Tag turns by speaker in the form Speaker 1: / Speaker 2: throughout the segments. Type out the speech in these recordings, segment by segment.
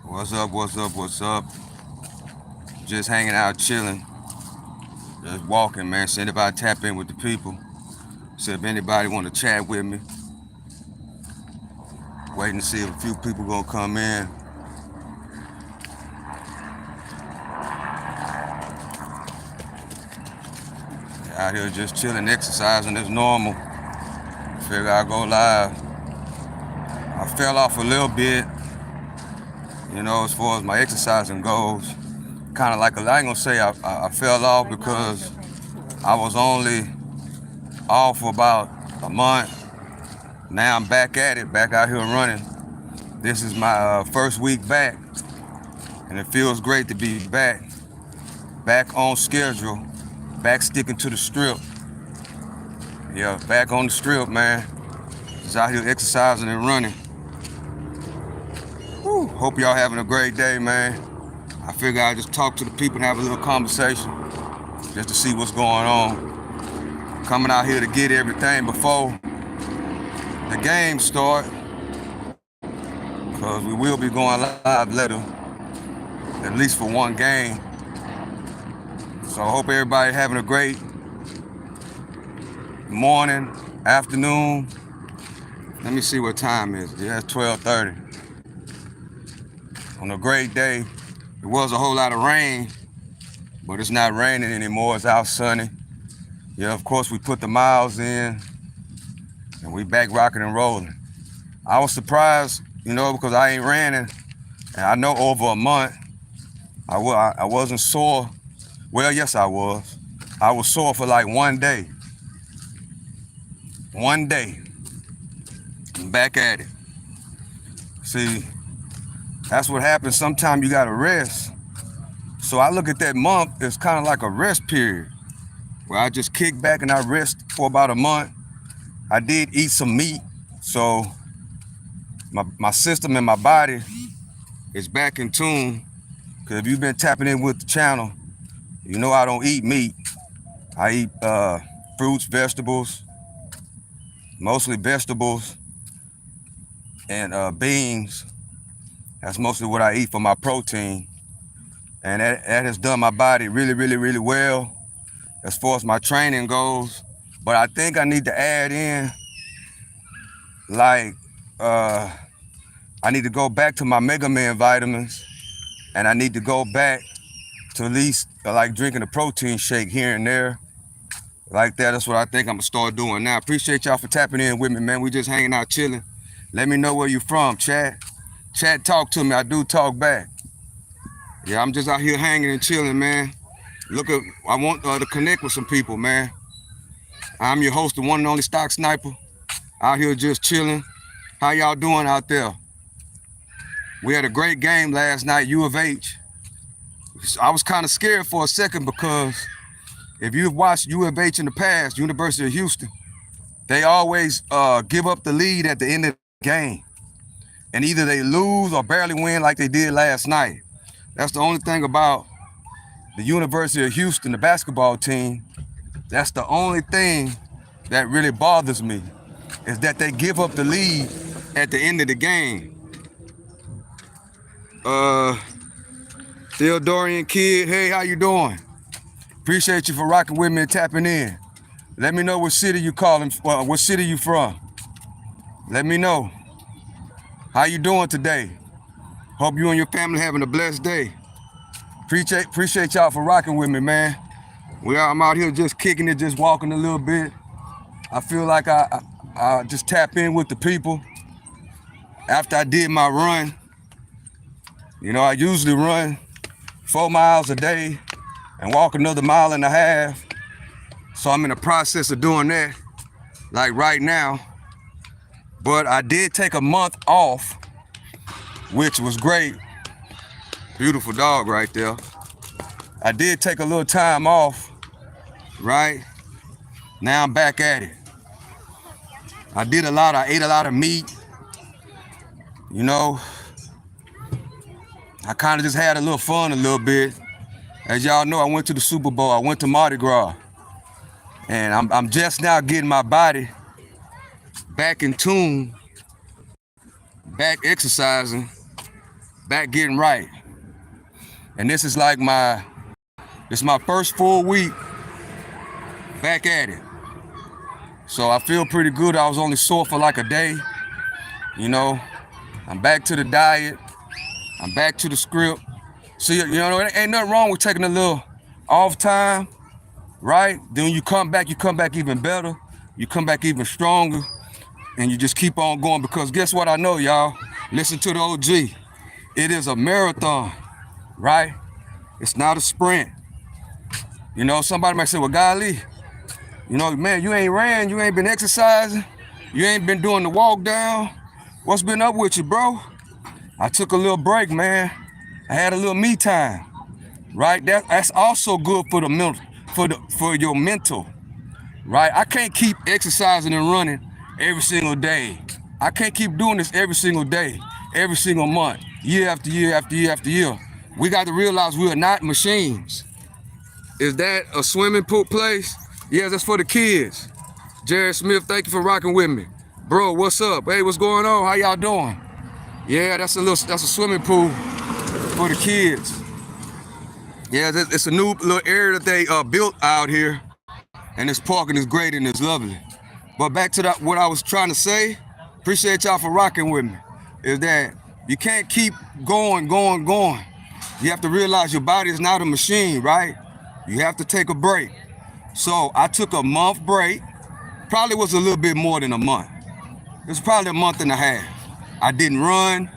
Speaker 1: What's up, what's up, what's up? Just hanging out, chilling. Just walking, man. See anybody tap in with the people. See if anybody want to chat with me. Waiting to see if a few people gonna come in. Out here just chilling, exercising as normal. Figure I'll go live. I fell off a little bit, as far as my exercising goes. Kind of like, I ain't gonna say I fell off because I was only off for about a month. Now I'm back at it, back out here running. This is my first week back, and it feels great to be back on schedule, back sticking to the strip. Yeah, back on the strip, man. Just out here exercising and running. Whew, hope y'all having a great day, man. I figure I'll just talk to the people and have a little conversation just to see what's going on. Coming out here to get everything before the game start, because we will be going live later, at least for one game. So I hope everybody having a great morning, afternoon. Let me see what time it is. Yeah, it's 12:30. On a great day. It was a whole lot of rain, but it's not raining anymore. It's out sunny. Yeah, of course we put the miles in, and we back rocking and rolling. I was surprised, because I ain't ran in, and I know over a month. I wasn't sore. Well, yes, I was. I was sore for like one day. One day. I'm back at it. See, that's what happens. Sometimes you gotta rest. So I look at that month as kind of like a rest period, where I just kick back and I rest for about a month. I did eat some meat, so my system and my body is back in tune. Because if you've been tapping in with the channel, you know I don't eat meat. I eat fruits, vegetables, mostly vegetables, and beans. That's mostly what I eat for my protein. And that has done my body really, really, really well as far as my training goes. But I think I need to add in, I need to go back to my Mega Man vitamins, and I need to go back to at least like drinking a protein shake here and there. Like that, that's what I think I'm gonna start doing now. Appreciate y'all for tapping in with me, man. We just hanging out, chilling. Let me know where you from, chat. Chat, talk to me. I do talk back. Yeah, I'm just out here hanging and chilling, man. I want to connect with some people, man. I'm your host, the one and only Stock Sniper. Out here just chilling. How y'all doing out there? We had a great game last night, U of H. I was kind of scared for a second because if you've watched U of H in the past, University of Houston, they always give up the lead at the end of the game. And either they lose or barely win like they did last night. That's the only thing about the University of Houston, the basketball team. That's the only thing that really bothers me, is that they give up the lead at the end of the game. Theodorian Kid, hey, how you doing? Appreciate you for rocking with me and tapping in. Let me know what city you calling, what city you from. Let me know. How you doing today? Hope you and your family having a blessed day. Appreciate y'all for rocking with me, man. I'm out here just kicking it, just walking a little bit. I feel like I just tap in with the people after I did my run. I usually run 4 miles a day and walk another 1.5 miles. So I'm in the process of doing that, like right now. But I did take a month off, which was great. Beautiful dog right there. I did take a little time off, right? Now I'm back at it. I ate a lot of meat. I kind of just had a little fun a little bit. As y'all know, I went to the Super Bowl. I went to Mardi Gras. And I'm just now getting my body back in tune, back exercising. back getting right. And this is like my first full week back at it. So I feel pretty good. I was only sore for like a day. You know, I'm back to the diet. I'm back to the script. See, you know, there ain't nothing wrong with taking a little off time, right? Then when you come back even better. You come back even stronger. And you just keep on going, because guess what I know, y'all? Listen to the OG. It is a marathon, right? It's not a sprint. You know, somebody might say, well, golly, you know, man, you ain't ran, you ain't been exercising, you ain't been doing the walk down. What's been up with you, bro? I took a little break, man. I had a little me time, right? That's also good for the mental, for your mental, right? I can't keep exercising and running every single day. I can't keep doing this every single day, every single month, year after year after year after year. We got to realize we are not machines. Is that a swimming pool place? Yeah, that's for the kids. Jared Smith, thank you for rocking with me. Bro, what's up? Hey, what's going on? How y'all doing? Yeah, that's a swimming pool for the kids. Yeah, it's a new little area that they built out here, and this parking is great and it's lovely. But back to what I was trying to say, appreciate y'all for rocking with me, is that you can't keep going. You have to realize your body is not a machine, right? You have to take a break. So I took a month break. Probably was a little bit more than a month. It was probably a month and a half. I didn't run,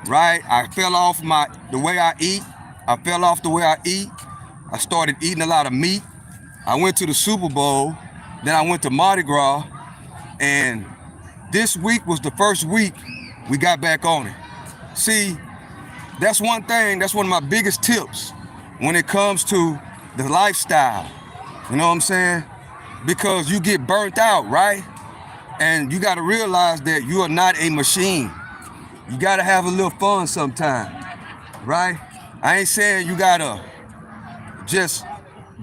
Speaker 1: right? I fell off the way I eat. I started eating a lot of meat. I went to the Super Bowl. Then I went to Mardi Gras, and this week was the first week we got back on it. See, that's one thing, that's one of my biggest tips when it comes to the lifestyle. You know what I'm saying? Because you get burnt out, right? And you gotta realize that you are not a machine. You gotta have a little fun sometime, right? I ain't saying you gotta just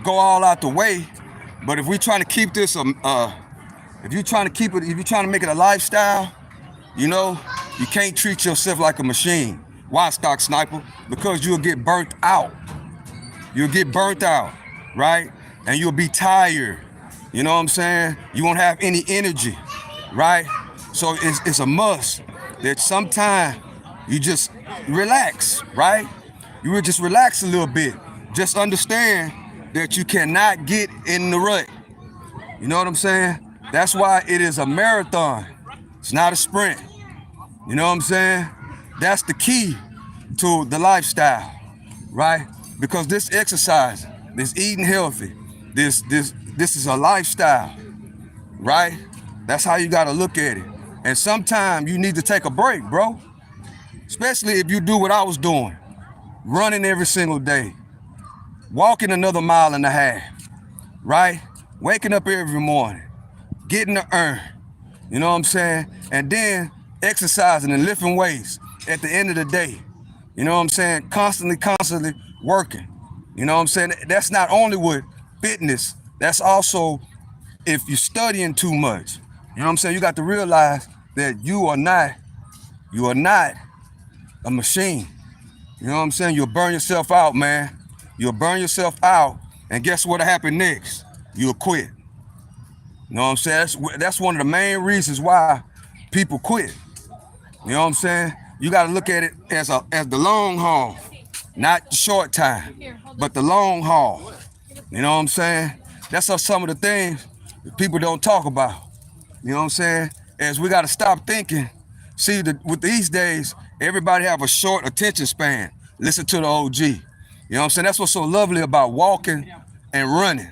Speaker 1: go all out the way, but if we're trying to keep this, if you're trying to make it a lifestyle, you know, you can't treat yourself like a machine. Why, Stock Sniper? Because you'll get burnt out. You'll get burnt out, right? And you'll be tired. You know what I'm saying? You won't have any energy, right? So it's a must that sometime you just relax, right? You will just relax a little bit. Just understand that you cannot get in the rut. You know what I'm saying? That's why it is a marathon. It's not a sprint. You know what I'm saying? That's the key to the lifestyle, right? Because this exercise, this eating healthy, this is a lifestyle, right? That's how you gotta look at it. And sometimes you need to take a break, bro. Especially if you do what I was doing, running every single day, walking another mile and a half, right? Waking up every morning, getting the urn, you know what I'm saying? And then exercising and lifting weights at the end of the day. You know what I'm saying? Constantly working. You know what I'm saying? That's not only with fitness, that's also if you're studying too much. You know what I'm saying? You got to realize that you are not a machine. You know what I'm saying? You'll burn yourself out, man. You'll burn yourself out, and guess what'll happen next? You'll quit. You know what I'm saying? That's one of the main reasons why people quit. You know what I'm saying? You got to look at it as the long haul, not the short time, but the long haul. You know what I'm saying? That's some of the things that people don't talk about. You know what I'm saying? As we got to stop thinking. See, with these days, everybody have a short attention span. Listen to the OG. You know what I'm saying? That's what's so lovely about walking and running.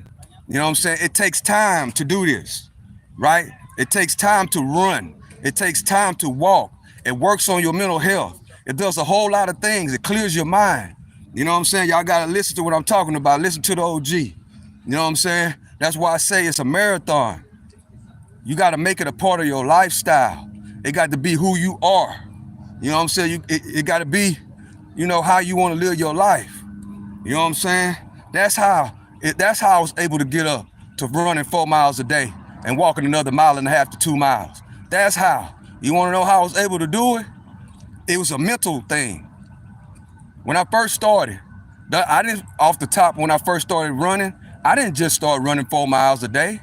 Speaker 1: You know what I'm saying? It takes time to do this, right? It takes time to run. It takes time to walk. It works on your mental health. It does a whole lot of things. It clears your mind. You know what I'm saying? Y'all got to listen to what I'm talking about. Listen to the OG. You know what I'm saying? That's why I say it's a marathon. You got to make it a part of your lifestyle. It got to be who you are. You know what I'm saying? It got to be, you know, how you want to live your life. You know what I'm saying? That's how I was able to get up to running 4 miles a day and walking another 1.5 miles to 2 miles. That's how. You want to know how I was able to do it? It was a mental thing. When I first started, I didn't, off the top, when I first started running, I didn't just start running 4 miles a day.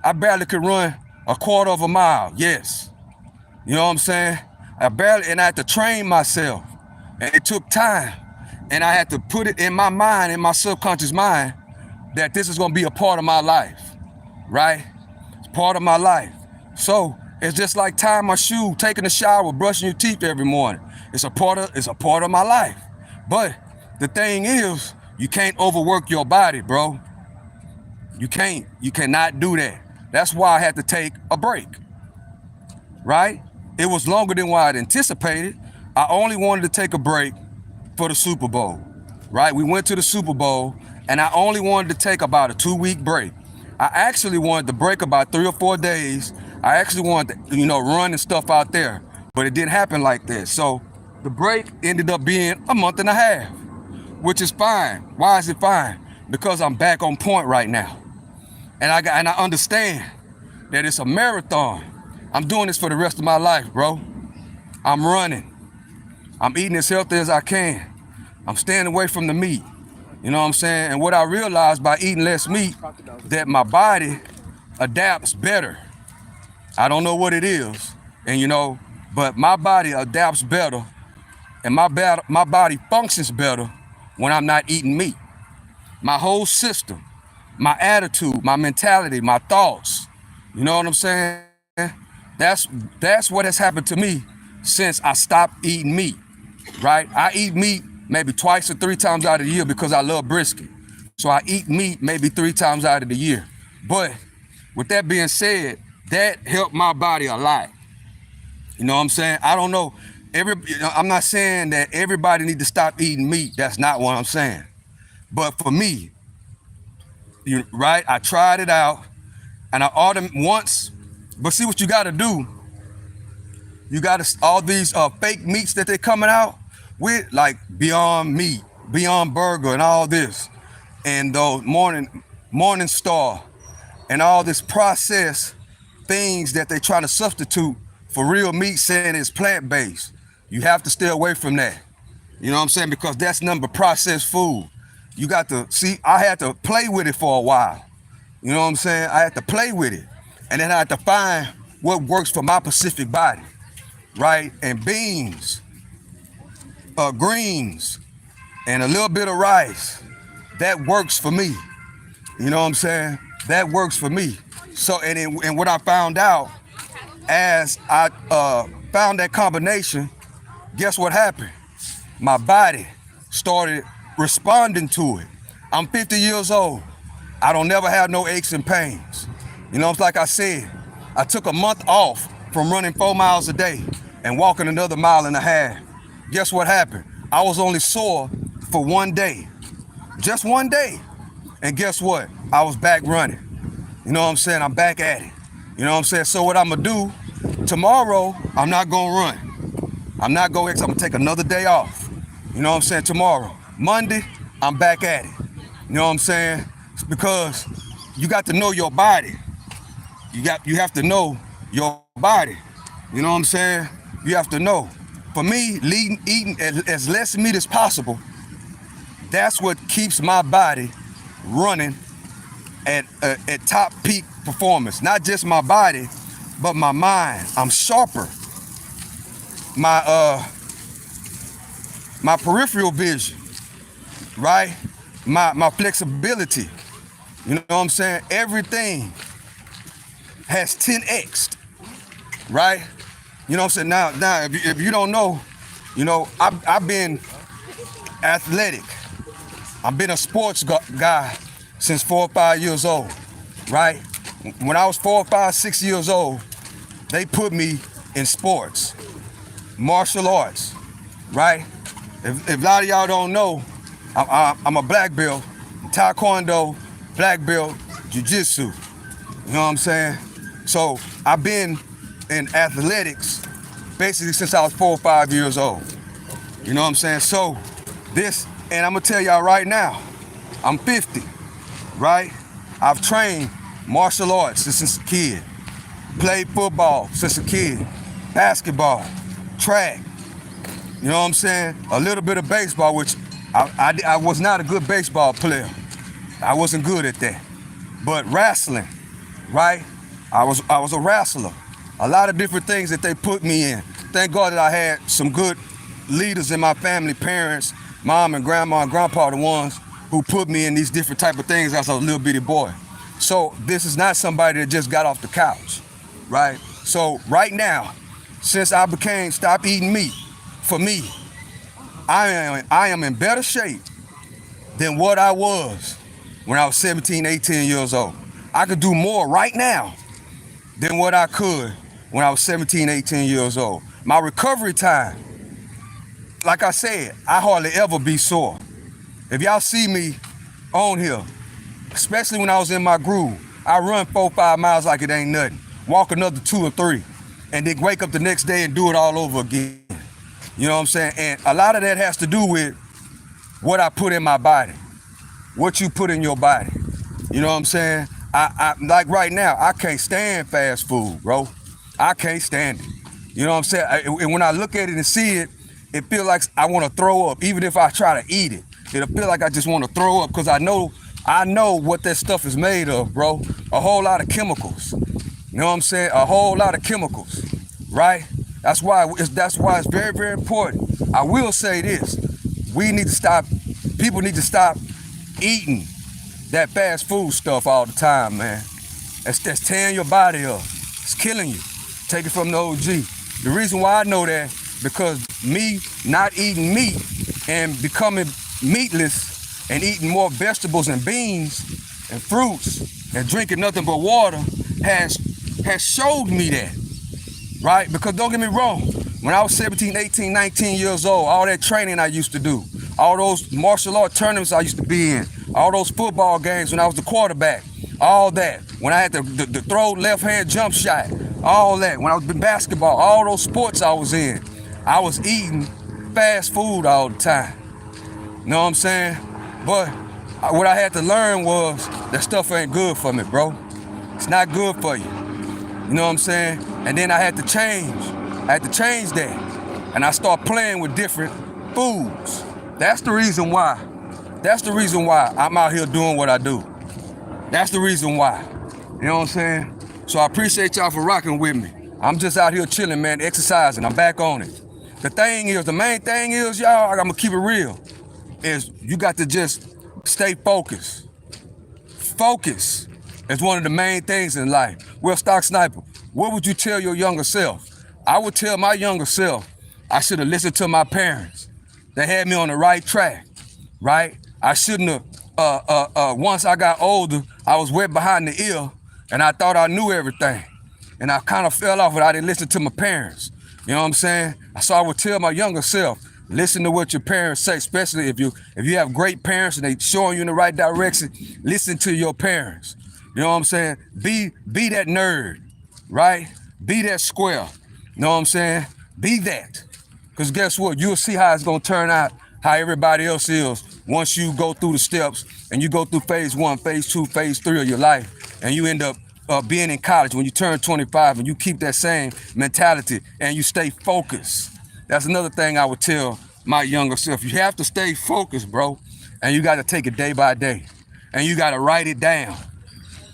Speaker 1: I barely could run a quarter of a mile, yes. You know what I'm saying? And I had to train myself. And it took time. And I had to put it in my mind, in my subconscious mind, that this is gonna be a part of my life, right? It's part of my life. So it's just like tying my shoe, taking a shower, brushing your teeth every morning. It's a part of my life. But the thing is, you can't overwork your body, bro. You cannot do that. That's why I had to take a break, right? It was longer than what I'd anticipated. I only wanted to take a break for the Super Bowl, right? We went to the Super Bowl, and I only wanted to take about a 2-week break. I actually wanted to break about 3 or 4 days. I actually wanted to, run and stuff out there, but it didn't happen like that. So the break ended up being a month and a half, which is fine. Why is it fine? Because I'm back on point right now. And I understand that it's a marathon. I'm doing this for the rest of my life, bro. I'm running. I'm eating as healthy as I can. I'm staying away from the meat. You know what I'm saying? And what I realized by eating less meat, that my body adapts better. I don't know what it is, but my body adapts better, and my body functions better when I'm not eating meat. My whole system, my attitude, my mentality, my thoughts, you know what I'm saying? That's what has happened to me since I stopped eating meat, right? I eat meat maybe 2 or 3 times out of the year because I love brisket. So I eat meat maybe 3 times out of the year. But with that being said, that helped my body a lot. You know what I'm saying? I don't know. I'm not saying that everybody need to stop eating meat. That's not what I'm saying. But for me, right, I tried it out, and I ordered once. But see what you got to do. You got to, all these fake meats that they're coming out with, like Beyond Meat, Beyond Burger, and all this, and those Morning Star, and all this processed things that they're trying to substitute for real meat, saying it's plant-based. You have to stay away from that. You know what I'm saying? Because that's nothing but processed food. You got to see, I had to play with it for a while. You know what I'm saying? I had to play with it. And then I had to find what works for my specific body, right? And beans, greens, and a little bit of rice, that works for me. You know what I'm saying? That works for me. So, and what I found out, as I found that combination, guess what happened? My body started responding to it. I'm 50 years old. I don't never have no aches and pains. You know, it's like I said, I took a month off from running 4 miles a day and walking another 1.5 miles. Guess what happened? I was only sore for 1 day, just 1 day. And guess what? I was back running. You know what I'm saying? I'm back at it. You know what I'm saying? So what I'm gonna do, tomorrow, I'm not gonna run. I'm gonna take another day off. You know what I'm saying? Tomorrow. Monday, I'm back at it. You know what I'm saying? It's because you got to know your body. You have to know your body. You know what I'm saying? You have to know. For me, eating as less meat as possible, that's what keeps my body running at top peak performance. Not just my body, but my mind. I'm sharper. My peripheral vision, right? My flexibility. You know what I'm saying? Everything has 10x'd, right? You know what I'm saying? Now if you don't know, I've been athletic. I've been a sports guy since 4 or 5 years old, right? When I was 4 or 5, 6 years old, they put me in sports, martial arts, right? If a lot of y'all don't know, I'm a black belt, taekwondo, black belt, jiu-jitsu. You know what I'm saying? So I've been in athletics basically since I was 4 or 5 years old. You know what I'm saying? So and I'm gonna tell y'all right now, I'm 50, right? I've trained martial arts since a kid, played football since a kid, basketball, track, You know what I'm saying? A little bit of baseball, which I was not a good baseball player. I wasn't good at that. But wrestling, right? I was a wrestler. A lot of different things that they put me in. Thank God that I had some good leaders in my family, parents, mom and grandma and grandpa, the ones who put me in these different type of things as a little bitty boy. So this is not somebody that just got off the couch, right? So right now, since I stopped eating meat, for me, I am in better shape than what I was when I was 17, 18 years old. I could do more right now than what I could when I was 17, 18 years old. My recovery time, like I said, I hardly ever be sore. If y'all see me on here, especially when I was in my groove, I run 4-5 miles like it ain't nothing. Walk another 2 or 3, and then wake up the next day and do it all over again. You know what I'm saying? And a lot of that has to do with what I put in my body, what you put in your body. You know what I'm saying? I like right now, I can't stand fast food, bro. I can't stand it. You know what I'm saying? And when I look at it and see it, it feels like I want to throw up. Even if I try to eat it, it'll feel like I just want to throw up because I know what that stuff is made of, bro. A whole lot of chemicals. You know what I'm saying? A whole lot of chemicals, right? That's why it's very, very important. I will say this. People need to stop eating that fast food stuff all the time, man. That's tearing your body up. It's killing you. Take it from the OG. The reason why I know that, because me not eating meat and becoming meatless and eating more vegetables and beans and fruits and drinking nothing but water has showed me that, right? Because don't get me wrong, when I was 17, 18, 19 years old, all that training I used to do, all those martial art tournaments I used to be in, all those football games when I was the quarterback, all that, when I had the throw left-hand jump shot, all that, when I was in basketball, all those sports I was in, I was eating fast food all the time. You know what I'm saying? But what I had to learn was that stuff ain't good for me, bro. It's not good for you. You know what I'm saying? And then I had to change. I had to change that. And I start playing with different foods. That's the reason why. That's the reason why I'm out here doing what I do. That's the reason why. You know what I'm saying? So I appreciate y'all for rocking with me. I'm just out here chilling, man, exercising. I'm back on it. The main thing is, y'all, I'm gonna keep it real, is you got to just stay focused. Focus is one of the main things in life. Well, Stock Sniper, what would you tell your younger self? I would tell my younger self, I should have listened to my parents. They had me on the right track, right? I shouldn't have, once I got older, I was wet behind the ear and I thought I knew everything. And I kind of fell off, but I didn't listen to my parents. You know what I'm saying? So I would tell my younger self, listen to what your parents say, especially if you have great parents and they showing you in the right direction, listen to your parents. You know what I'm saying? Be that nerd, right? Be that square. You know what I'm saying? Be that. Because guess what? You'll see how it's going to turn out, how everybody else is once you go through the steps and you go through phase 1, phase 2, phase 3 of your life, and you end up being in college when you turn 25 and you keep that same mentality and you stay focused. That's another thing I would tell my younger self. You have to stay focused, bro, and you got to take it day by day, and you got to write it down.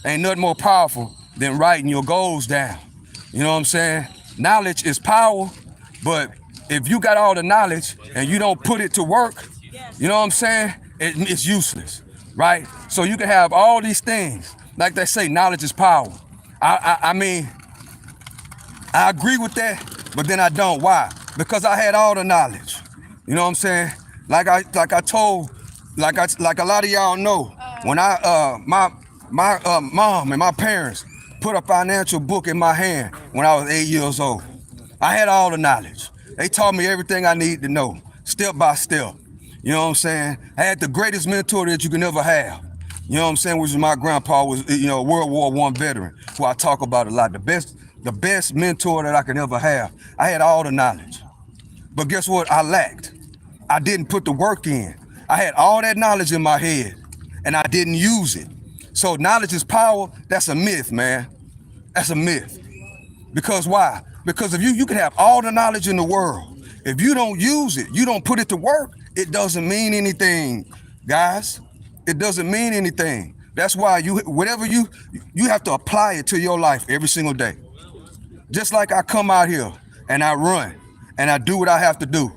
Speaker 1: Ain't nothing more powerful than writing your goals down. You know what I'm saying? Knowledge is power, but if you got all the knowledge and you don't put it to work, you know what I'm saying? It's useless, right? So you can have all these things. Like they say, knowledge is power. I mean, I agree with that, but then I don't. Why? Because I had all the knowledge. You know what I'm saying? Like a lot of y'all know, when my mom and my parents put a financial book in my hand when I was 8 years old. I had all the knowledge. They taught me everything I needed to know, step by step. You know what I'm saying? I had the greatest mentor that you can ever have. You know what I'm saying? Which is my grandpa, was, you know, a World War I veteran, who I talk about a lot. The best mentor that I could ever have. I had all the knowledge. But guess what? I lacked. I didn't put the work in. I had all that knowledge in my head, and I didn't use it. So knowledge is power. That's a myth, man. That's a myth. Because why? Because if you can have all the knowledge in the world, If you don't use it, you don't put it to work, it doesn't mean anything, guys. It doesn't mean anything. That's why you have to apply it to your life every single day. Just like I come out here and I run and I do what I have to do.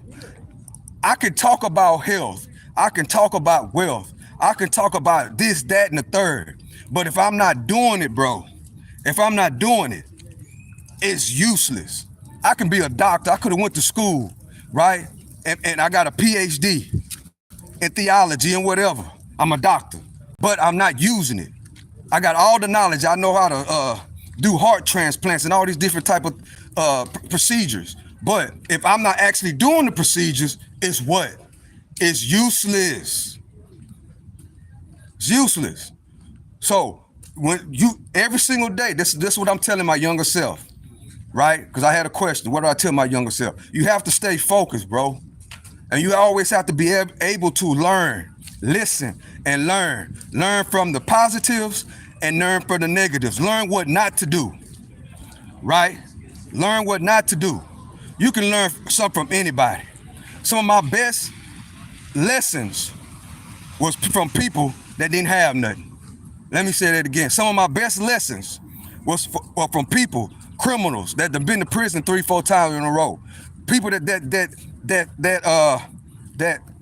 Speaker 1: I can talk about health. I can talk about wealth. I can talk about this, that, and the third. But if I'm not doing it, bro, if I'm not doing it, it's useless. I can be a doctor. I could have went to school, right? And I got a PhD in theology and whatever. I'm a doctor, but I'm not using it. I got all the knowledge. I know how to do heart transplants and all these different type of procedures. But if I'm not actually doing the procedures, it's what? It's useless. It's useless. So when every single day, this is what I'm telling my younger self, right? Because I had a question. What do I tell my younger self? You have to stay focused, bro. And you always have to be able to learn, listen, and learn. Learn from the positives and learn from the negatives. Learn what not to do, right? Learn what not to do. You can learn something from anybody. Some of my best lessons was from people that didn't have nothing. Let me say that again. Some of my best lessons were from people, criminals that have been to prison 3-4 times in a row. People that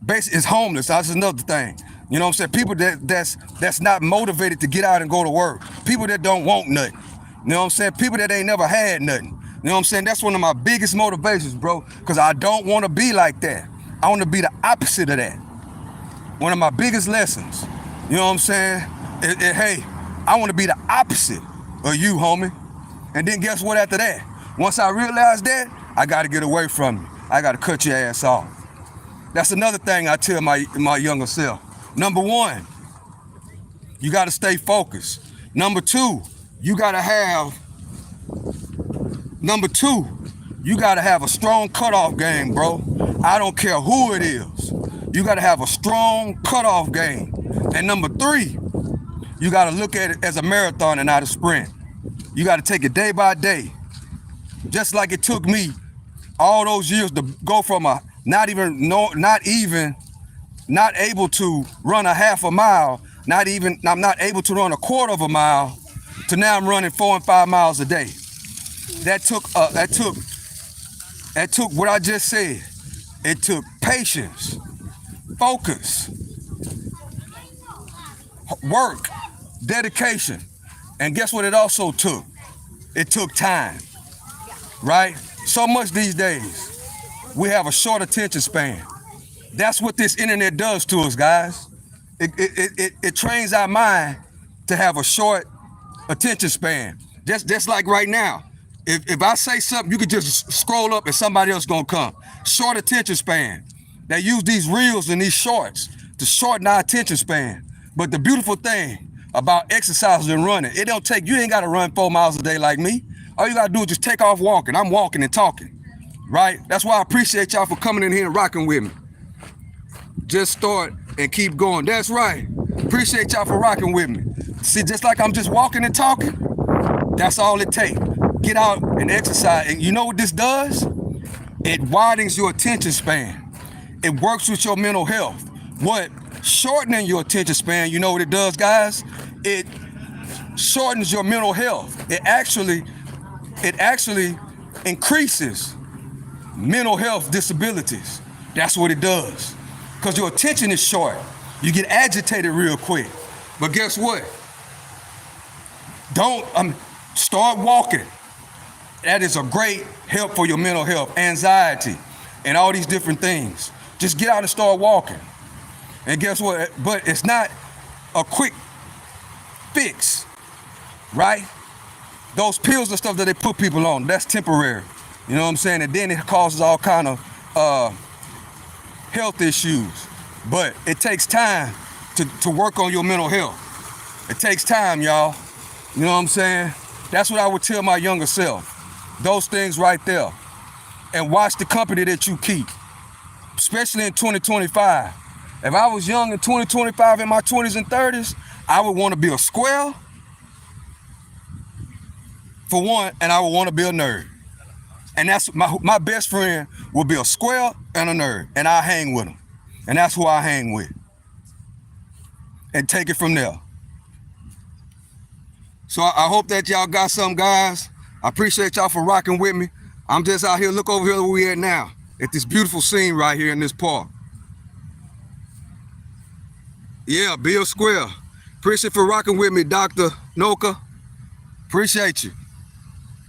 Speaker 1: basically is homeless. That's another thing. You know what I'm saying? People that's not motivated to get out and go to work. People that don't want nothing. You know what I'm saying? People that ain't never had nothing. You know what I'm saying? That's one of my biggest motivations, bro, because I don't want to be like that. I want to be the opposite of that. One of my biggest lessons. You know what I'm saying? Hey, I want to be the opposite of you, homie. And then guess what after that? Once I realize that, I got to get away from you. I got to cut your ass off. That's another thing I tell my younger self. Number one, you got to stay focused. Number two, you got to have a strong cutoff game, bro. I don't care who it is. You got to have a strong cutoff game. And number three, you got to look at it as a marathon and not a sprint. You got to take it day by day. Just like it took me all those years to go from a not able to run a half a mile, I'm not able to run a quarter of a mile, to now I'm running 4 and 5 miles a day. That took what I just said. It took patience, focus, work, dedication. And guess what it also took? It took time, right? So much these days, we have a short attention span. That's what this internet does to us, guys. It trains our mind to have a short attention span. Just like right now, if I say something, you could just scroll up and somebody else gonna come. Short attention span. They use these reels and these shorts to shorten our attention span. But the beautiful thing about exercising and running, you ain't gotta run 4 miles a day like me. All you gotta do is just take off walking. I'm walking and talking, right? That's why I appreciate y'all for coming in here and rocking with me. Just start and keep going. That's right. Appreciate y'all for rocking with me. See, just like I'm just walking and talking, that's all it takes. Get out and exercise. And you know what this does? It widens your attention span. It works with your mental health. What? Shortening your attention span, you know what it does, guys? It shortens your mental health. It actually increases mental health disabilities. That's what it does. Because your attention is short. You get agitated real quick. But guess what? Start walking. That is a great help for your mental health, anxiety, and all these different things. Just get out and start walking. And guess what? But it's not a quick fix, right? Those pills and stuff that they put people on, that's temporary. You know what I'm saying? And then it causes all kind of health issues. But it takes time to work on your mental health. It takes time, y'all. You know what I'm saying? That's what I would tell my younger self. Those things right there. And watch the company that you keep, especially in 2025. If I was young in 2025 in my 20s and 30s, I would want to be a square, for one, and I would want to be a nerd. And that's my best friend will be a square and a nerd, and I hang with them. And that's who I hang with. And take it from there. So I hope that y'all got something, guys. I appreciate y'all for rocking with me. I'm just out here, look over here where we at now, at this beautiful scene right here in this park. Yeah, Bill Square. Appreciate for rocking with me, Dr. Noka. Appreciate you.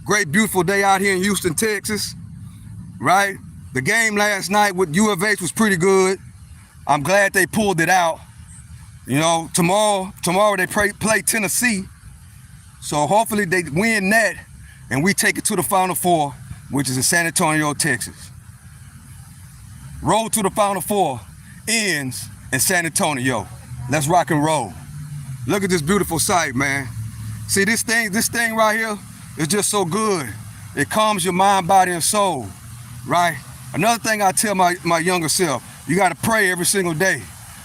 Speaker 1: Great, beautiful day out here in Houston, Texas, right? The game last night with U of H was pretty good. I'm glad they pulled it out. You know, tomorrow they play Tennessee. So hopefully they win that and we take it to the Final Four, which is in San Antonio, Texas. Road to the Final Four ends in San Antonio. Let's rock and roll. Look at this beautiful sight, man. See this thing right here is just so good. It calms your mind, body, and soul, right? Another thing I tell my younger self, you gotta pray every single day.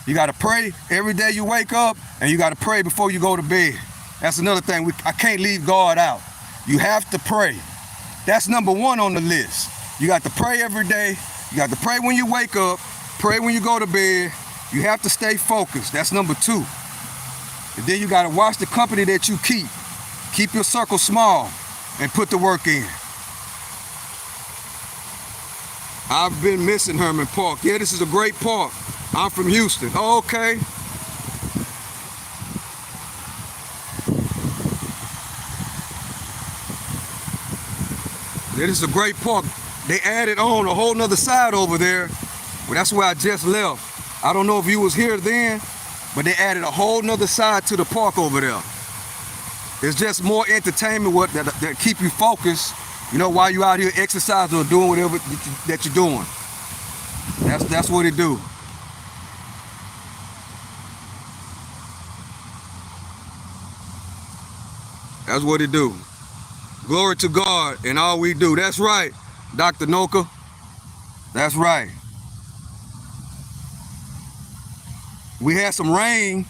Speaker 1: You gotta pray every day you wake up, and you gotta pray before you go to bed. That's another thing, I can't leave God out. You have to pray. That's number one on the list. You got to pray every day. You got to pray when you wake up, pray when you go to bed. You have to stay focused. That's number two. And then you got to watch the company that you keep. Keep your circle small and put the work in. I've been missing Herman Park. Yeah, this is a great park. I'm from Houston. Oh, okay. Yeah, this is a great park. They added on a whole nother side over there. Well, that's where I just left. I don't know if you was here then, but they added a whole nother side to the park over there. It's just more entertainment that keep you focused, you know, while you out here exercising or doing whatever that you're doing. That's what it do. That's what it do. Glory to God in all we do. That's right, Dr. Noka. That's right. We had some rain,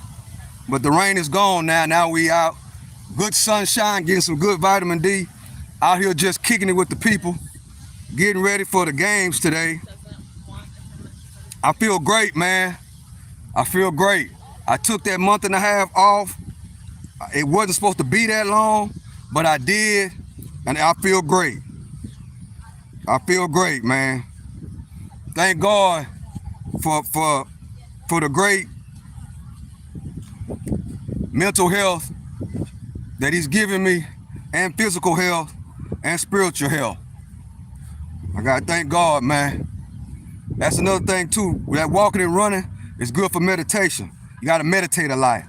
Speaker 1: but the rain is gone now. Now we out. Good sunshine, getting some good vitamin D. Out here just kicking it with the people. Getting ready for the games today. I feel great, man. I feel great. I took that month and a half off. It wasn't supposed to be that long, but I did, and I feel great. I feel great, man. Thank God for the great mental health that he's given me, and physical health and spiritual health. I gotta thank God, man. That's another thing too. That walking and running is good for meditation. You gotta meditate a lot.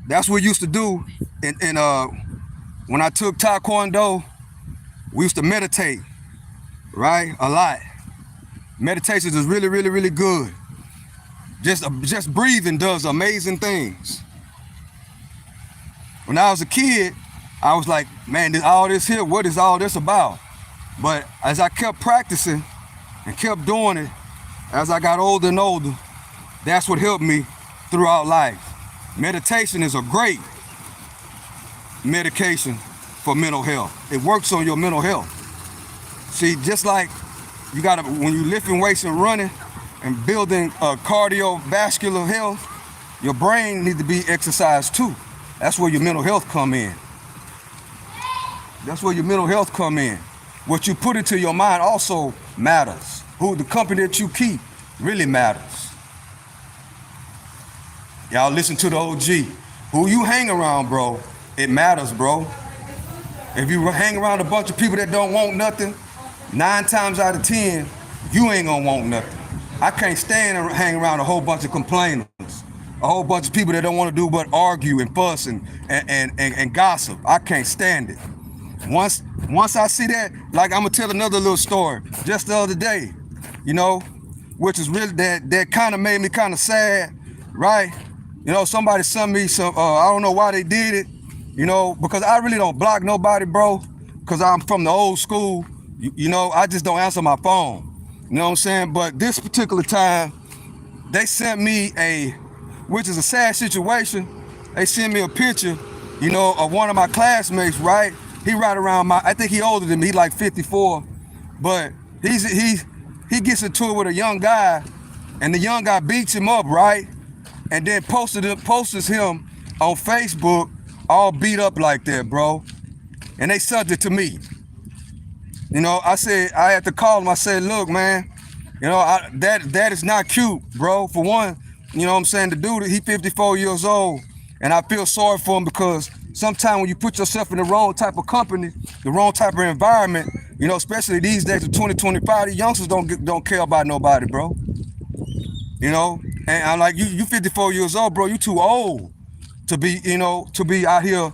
Speaker 1: That's what we used to do when I took Taekwondo. We used to meditate, right? A lot. Meditation is really, really, really good. Just breathing does amazing things. When I was a kid, I was like, man, all this here, what is all this about? But as I kept practicing and kept doing it, as I got older and older, that's what helped me throughout life. Meditation is a great medication for mental health. It works on your mental health. See, just like you gotta, when you lifting weights and running and building cardiovascular health, your brain needs to be exercised too. That's where your mental health come in. That's where your mental health come in. What you put into your mind also matters. The company that you keep really matters. Y'all listen to the OG. Who you hang around, bro, it matters, bro. If you hang around a bunch of people that don't want nothing, 9 times out of 10, you ain't gonna want nothing. I can't stand and hang around a whole bunch of complainers, a whole bunch of people that don't want to do but argue and fuss and gossip. I can't stand it. Once I see that, like I'm gonna tell another little story. Just the other day, you know, which is really that kind of made me kind of sad, right? You know, somebody sent me some, I don't know why they did it, you know, because I really don't block nobody, bro, because I'm from the old school. You know, I just don't answer my phone. You know what I'm saying? But this particular time, they sent me which is a sad situation, they sent me a picture, you know, of one of my classmates, right? He right around I think he older than me. He like 54, but he gets into it with a young guy, and the young guy beats him up, right? And then posts him on Facebook, all beat up like that, bro. And they sent it to me. You know, I had to call him. I said, look, man, you know, that is not cute, bro. For one, you know what I'm saying? The dude, he 54 years old, and I feel sorry for him because sometimes when you put yourself in the wrong type of company, the wrong type of environment, you know, especially these days of 2025, the youngsters don't care about nobody, bro. You know, and I'm like, you 54 years old, bro. You too old to be, you know, to be out here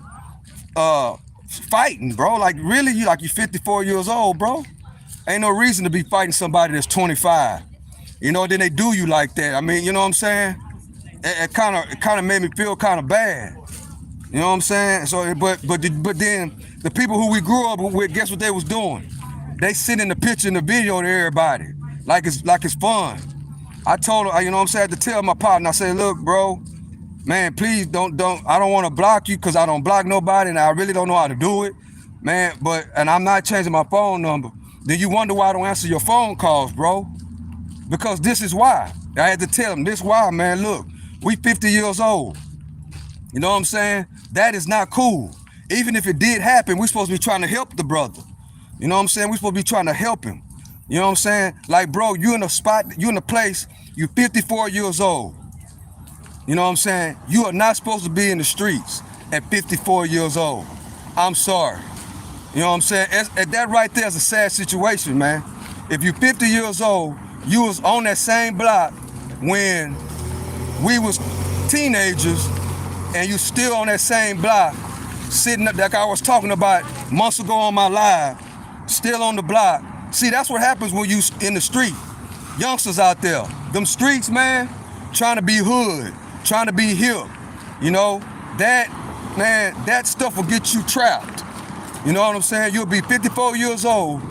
Speaker 1: fighting, bro. Like, really, you 54 years old, bro. Ain't no reason to be fighting somebody that's 25. You know, then they do you like that. I mean, you know what I'm saying? It kind of made me feel kind of bad. You know what I'm saying? So, but then the people who we grew up with, guess what they was doing? They sending the picture and the video to everybody, like it's fun. I told her, you know what I'm saying? I had to tell my partner. I said, look, bro, man, please don't. I don't want to block you because I don't block nobody, and I really don't know how to do it, man. And I'm not changing my phone number. Then you wonder why I don't answer your phone calls, bro. Because this is why. I had to tell him, this why, man. Look, we 50 years old. You know what I'm saying? That is not cool. Even if it did happen, we're supposed to be trying to help the brother. You know what I'm saying? We're supposed to be trying to help him. You know what I'm saying? Like, bro, you in a spot, you in a place, you 54 years old. You know what I'm saying? You are not supposed to be in the streets at 54 years old. I'm sorry. You know what I'm saying? That right there is a sad situation, man. If you're 50 years old, you was on that same block when we was teenagers, and you still on that same block, sitting up like I was talking about months ago on my live, still on the block. See, that's what happens when you in the street. Youngsters out there, them streets, man, trying to be hood, trying to be hip. You know, that stuff will get you trapped. You know what I'm saying? You'll be 54 years old,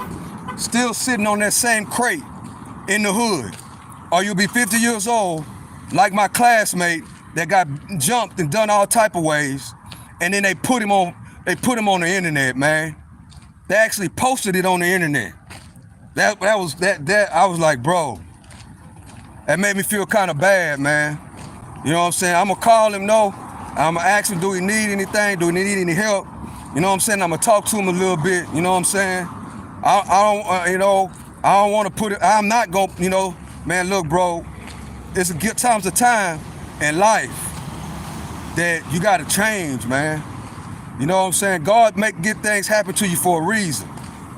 Speaker 1: still sitting on that same crate in the hood. Or you'll be 50 years old, like my classmate that got jumped and done all type of ways, and then they put him on the internet, man. They actually posted it on the internet. That I was like, bro, that made me feel kind of bad, man. You know what I'm saying? I'm gonna call him, no. I'm gonna ask him, do he need anything? Do he need any help? You know what I'm saying? I'm gonna talk to him a little bit. You know what I'm saying? I don't want to put it. I'm not gonna, you know, man. Look, bro, it's a good times of time in life that you gotta change, man. You know what I'm saying? God get things happen to you for a reason.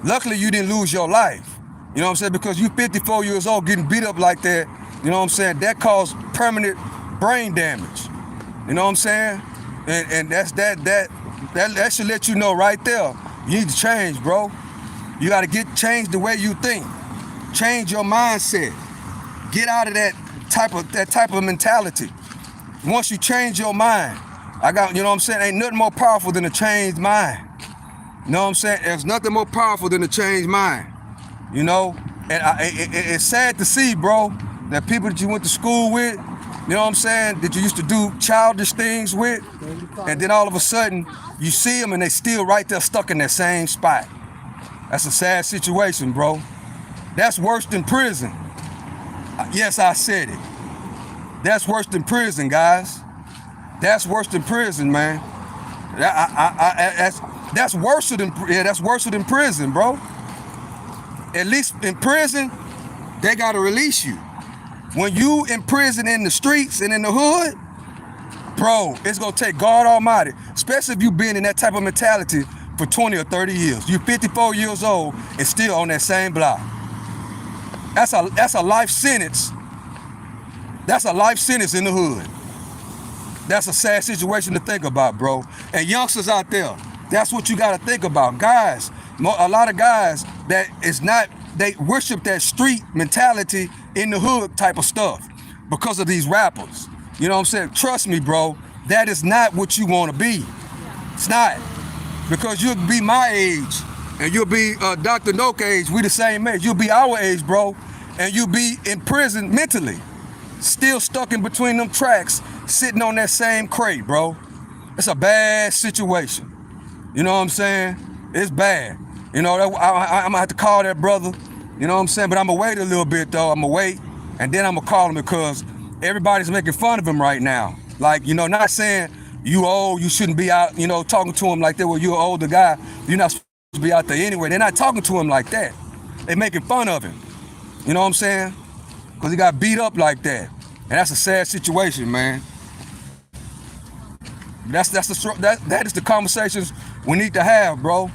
Speaker 1: Luckily, you didn't lose your life. You know what I'm saying? Because you 54 years old getting beat up like that, you know what I'm saying? That caused permanent brain damage. You know what I'm saying? And that should let you know right there. You need to change, bro. You gotta change the way you think. Change your mindset. Get out of that type of mentality. Once you change your mind, you know what I'm saying? Ain't nothing more powerful than a changed mind. You know what I'm saying? There's nothing more powerful than a changed mind. You know? And it's sad to see, bro, that people that you went to school with, you know what I'm saying, that you used to do childish things with, and then all of a sudden, you see them and they still right there stuck in that same spot. That's a sad situation, bro. That's worse than prison. Yes, I said it. That's worse than prison, guys. That's worse than prison, man. That's worse than prison, bro. At least in prison, they gotta release you. When you in prison in the streets and in the hood, bro, it's gonna take God Almighty, especially if you've been in that type of mentality for 20 or 30 years. You're 54 years old and still on that same block. That's a life sentence. That's a life sentence in the hood. That's a sad situation to think about, bro. And youngsters out there, that's what you gotta think about. Guys, a lot of guys they worship that street mentality in the hood type of stuff because of these rappers. You know what I'm saying? Trust me, bro, that is not what you wanna be. It's not. Because you'll be my age and you'll be Dr. Noke age, we the same age. You'll be our age, bro, and you'll be in prison mentally, still stuck in between them tracks, sitting on that same crate, bro. It's a bad situation. You know what I'm saying? It's bad. You know, I'm gonna have to call that brother. You know what I'm saying? But I'm gonna wait a little bit though. I'm gonna wait, and then I'm gonna call him because everybody's making fun of him right now. Like, you know, not saying you old, you shouldn't be out, you know, talking to him like that. Well, you're an older guy, you're not supposed to be out there anyway. They're not talking to him like that. They're making fun of him. You know what I'm saying? Because he got beat up like that. And that's a sad situation, man. That is the conversations we need to have, bro.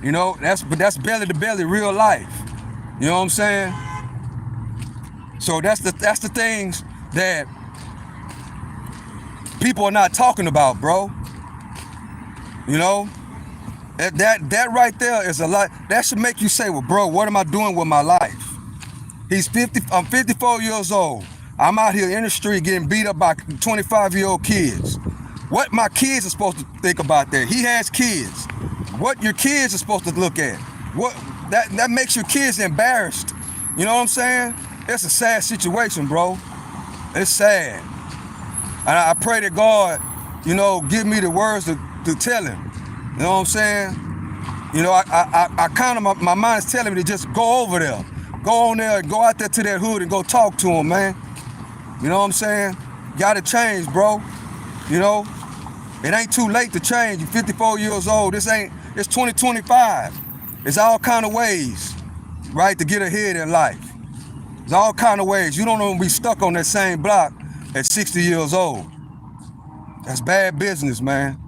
Speaker 1: You know, that's belly to belly, real life. You know what I'm saying? So that's the things that people are not talking about, bro. You know, that right there is a lot. That should make you say, well, bro, what am I doing with my life? I'm 54 years old. I'm out here in the street getting beat up by 25-year-old kids. What my kids are supposed to think about that? He has kids. What your kids are supposed to look at? What that makes your kids embarrassed. You know what I'm saying? It's a sad situation, bro. It's sad. And I pray that God, you know, give me the words to tell him. You know what I'm saying? You know, I kind of, my mind is telling me to just go over there. Go on there and go out there to that hood and go talk to him, man. You know what I'm saying? Gotta change, bro. You know? It ain't too late to change. You're 54 years old. It's 2025. It's all kind of ways, right, to get ahead in life. There's all kind of ways. You don't want to be stuck on that same block at 60 years old. That's bad business, man.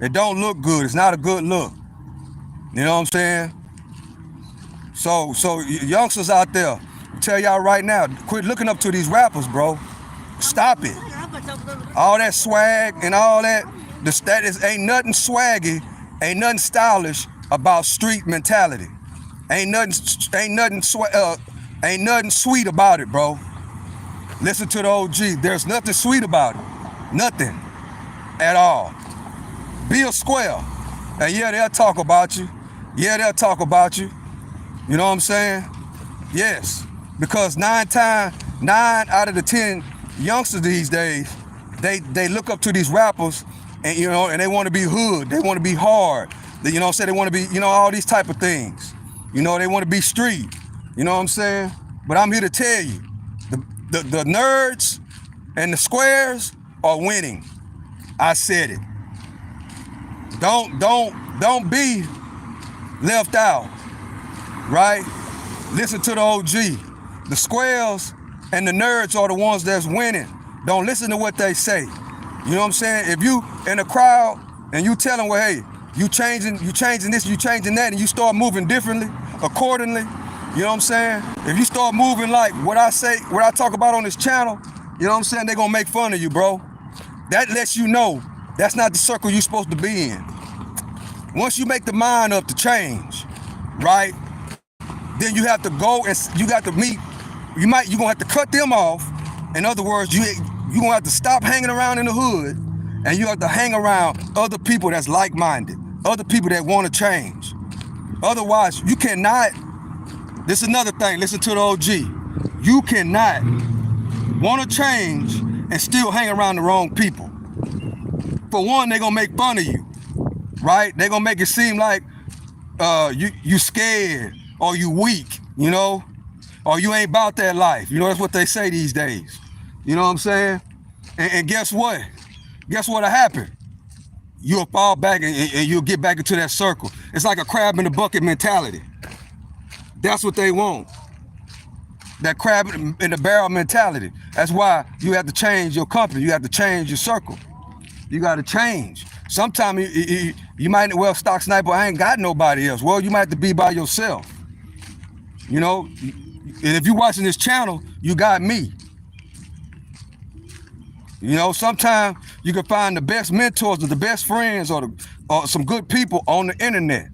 Speaker 1: It don't look good. It's not a good look. You know what I'm saying? So youngsters out there, I tell y'all right now, quit looking up to these rappers, bro. Stop it. All that swag and all that, ain't nothing swaggy, ain't nothing stylish about street mentality. Ain't nothing sweet about it, bro. Listen to the OG. There's nothing sweet about it. Nothing at all. Be a square. And yeah, they'll talk about you. Yeah, they'll talk about you. You know what I'm saying? Yes. Because 9 out of the 10 youngsters these days, they look up to these rappers and, you know, and they want to be hood. They want to be hard. You know what I'm saying? They want to be, you know, all these type of things. You know, they want to be street. You know what I'm saying? But I'm here to tell you, the nerds and the squares are winning. I said it. Don't be left out, right? Listen to the OG. The squares and the nerds are the ones that's winning. Don't listen to what they say. You know what I'm saying? If you in a crowd and you tell them, well, hey, you changing this, you changing that, and you start moving differently, accordingly, you know what I'm saying? If you start moving like what I say, what I talk about on this channel, you know what I'm saying? They're gonna make fun of you, bro. That lets you know that's not the circle you're supposed to be in. Once you make the mind up to change, right? Then you have to go and you got to meet. You're gonna have to cut them off. In other words, you're gonna have to stop hanging around in the hood, and you have to hang around other people that's like-minded, other people that want to change. Otherwise, you cannot. This is another thing. Listen to the OG. You cannot want to change and still hang around the wrong people. For one, they're gonna make fun of you, right? They're gonna make it seem like you scared or you weak, you know, or you ain't about that life. You know, that's what they say these days. You know what I'm saying? And guess what? Guess what'll happen? You'll fall back and you'll get back into that circle. It's like a crab in the bucket mentality. That's what they want. That crab in the barrel mentality. That's why you have to change your company. You have to change your circle. You got to change. Sometimes you might, well, Stock Sniper, I ain't got nobody else. Well, you might have to be by yourself. You know, and if you're watching this channel, you got me. You know, sometimes you can find the best mentors or the best friends or some good people on the internet.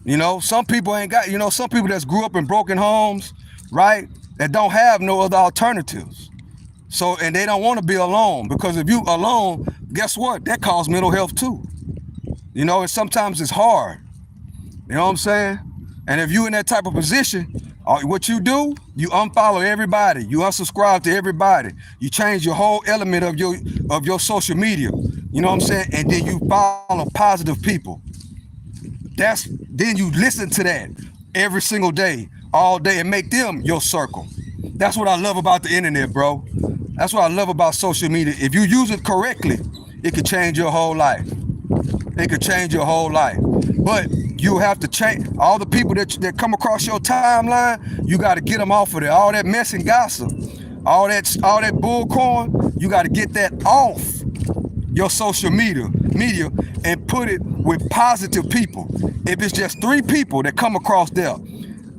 Speaker 1: You know, some people ain't got, you know, some people that's grew up in broken homes, right, that don't have no other alternatives. So, and they don't want to be alone, because if you alone, guess what? That causes mental health too. You know, and sometimes it's hard. You know what I'm saying? And if you in that type of position, what you do, you unfollow everybody, you unsubscribe to everybody, you change your whole element of your social media. You know what I'm saying? And then you follow positive people. Then you listen to that every single day, all day, and make them your circle. That's what I love about the internet, bro. That's what I love about social media. If you use it correctly, it could change your whole life. It could change your whole life. But you have to change all the people that come across your timeline. You got to get them off of there. All that mess and gossip, all that bullcorn. You got to get that off your social media and put it with positive people. If it's just 3 people that come across there,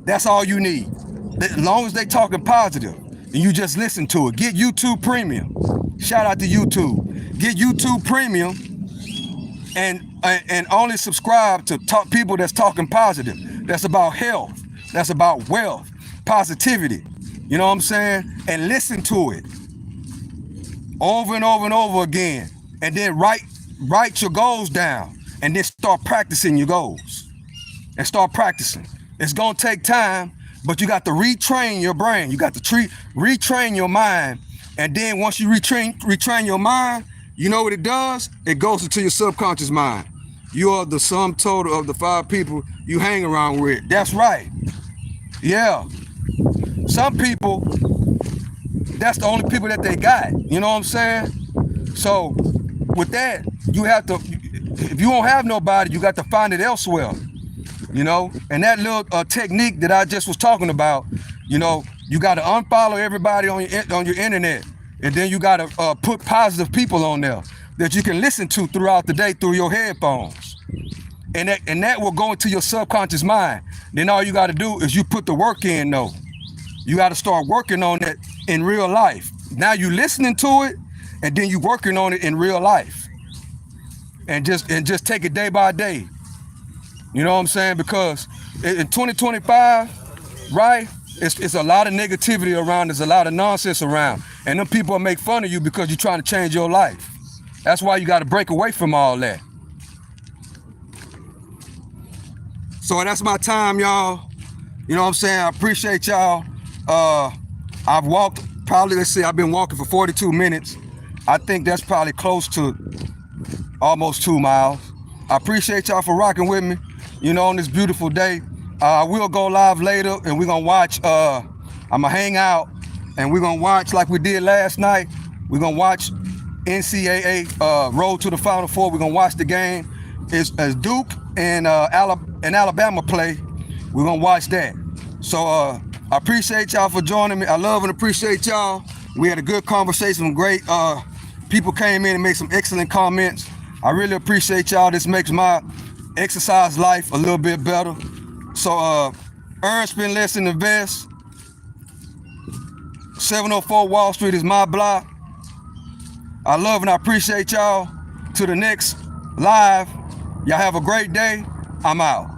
Speaker 1: that's all you need. As long as they talking positive and you just listen to it. Get YouTube Premium. Shout out to YouTube. Get YouTube Premium and only subscribe to people that's talking positive. That's about health. That's about wealth, positivity. You know what I'm saying? And listen to it over and over and over again. And then write your goals down and then start practicing your goals and start practicing. It's gonna take time, but you got to retrain your brain. You got to retrain your mind. And then once you retrain your mind, you know what it does? It goes into your subconscious mind. You are the sum total of the 5 people you hang around with. That's right. Yeah. Some people, that's the only people that they got. You know what I'm saying? So with that, you have to, if you don't have nobody, you got to find it elsewhere. You know, and that little technique that I just was talking about, you know, you got to unfollow everybody on your internet, and then you got to put positive people on there that you can listen to throughout the day through your headphones, and that will go into your subconscious mind. Then all you got to do is you put the work in, though. You got to start working on it in real life. Now you listening to it, and then you working on it in real life, and just take it day by day. You know what I'm saying? Because in 2025, right, it's a lot of negativity around. There's a lot of nonsense around. And them people will make fun of you because you're trying to change your life. That's why you got to break away from all that. So that's my time, y'all. You know what I'm saying? I appreciate y'all. I've walked probably, I've been walking for 42 minutes. I think that's probably close to almost 2 miles. I appreciate y'all for rocking with me. You know, on this beautiful day. We'll go live later and we're gonna watch, I'm gonna hang out and we're gonna watch like we did last night. We're gonna watch NCAA Road to the Final Four. We're gonna watch the game. As Duke and Alabama play, we're gonna watch that. So I appreciate y'all for joining me. I love and appreciate y'all. We had a good conversation, great people came in and made some excellent comments. I really appreciate y'all. This makes my exercise life a little bit better. So earn, spend less, and invest. 704 Wall Street is my block. I love and I appreciate y'all. To the next live, y'all have a great day. I'm out.